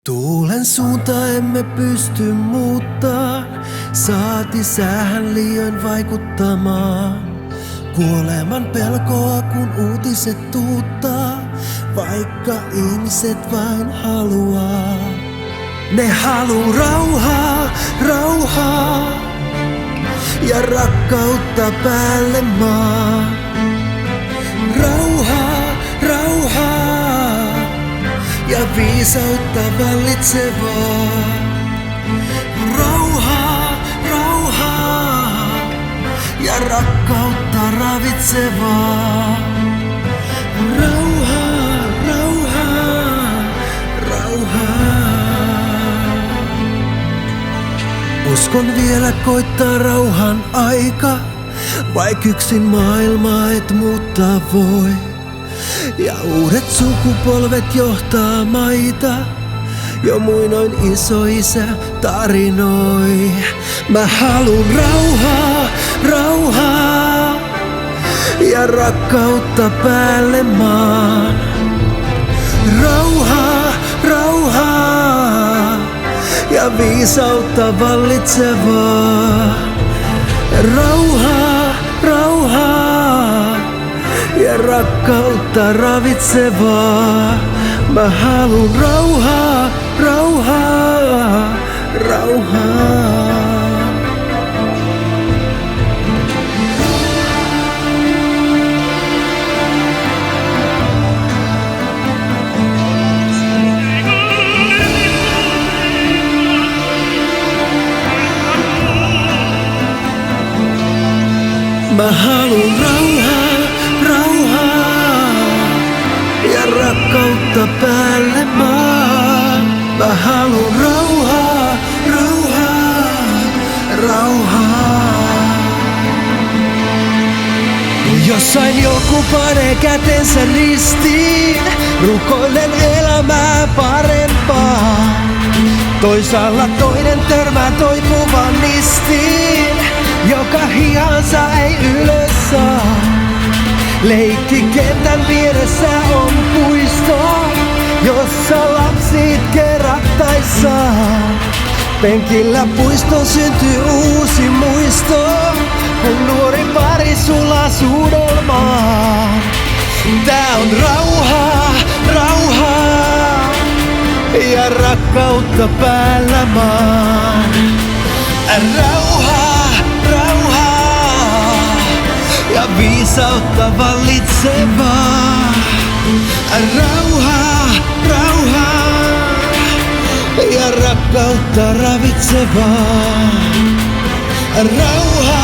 Tuulen suunta emme pysty muuttaa, saati säähän liioin vaikuttamaan. Kuoleman pelkoa kun uutiset tuuttaa, vaikka ihmiset vain haluaa. Ne haluu rauhaa, rauhaa ja rakkautta päälle maan. Rauhaa, rauhaa ja viisautta vallitsevaa. Rauhaa, rauhaa ja rakkautta ravitsevaa. Rauhaa, rauhaa, rauhaa. Uskon vielä koittaa rauhan aika, vaik yksin maailmaa et muuttaa voi. Ja uudet sukupolvet johtaa maita, jo muinoin isoisä tarinoi. Mä haluun rauhaa, rauhaa ja rakkautta päälle maan. Rauhaa, rauhaa ja viisautta vallitsevaa. Rauhaa, rauhaa ja rakkautta ravitsevaa. Mä haluun rauhaa, rauhaa, rauhaa. Mä haluun rauhaa, rauhaa ja rakkautta päälle maan. Mä haluun rauhaa, rauhaa, rauhaa. Jossain joku panee kätensä ristiin, rukoillen elämää parempaa. Toisaalla toinen törmää toipuvan nistiin, joka hihansa ei ylös saa. Leikkikentän vieressä on puisto, jossa lapsit kerättäissaan. Penkillä puiston syntyy uusi muisto, kun nuori pari sulaa suudelmaan. Tää on rauhaa, rauhaa ja rakkautta päällä maan. Rauhaa, rauhaa ja viisautta vallitsevaa. Rauhaa, rauhaa ja rakkautta ravitsevaa. Rauhaa.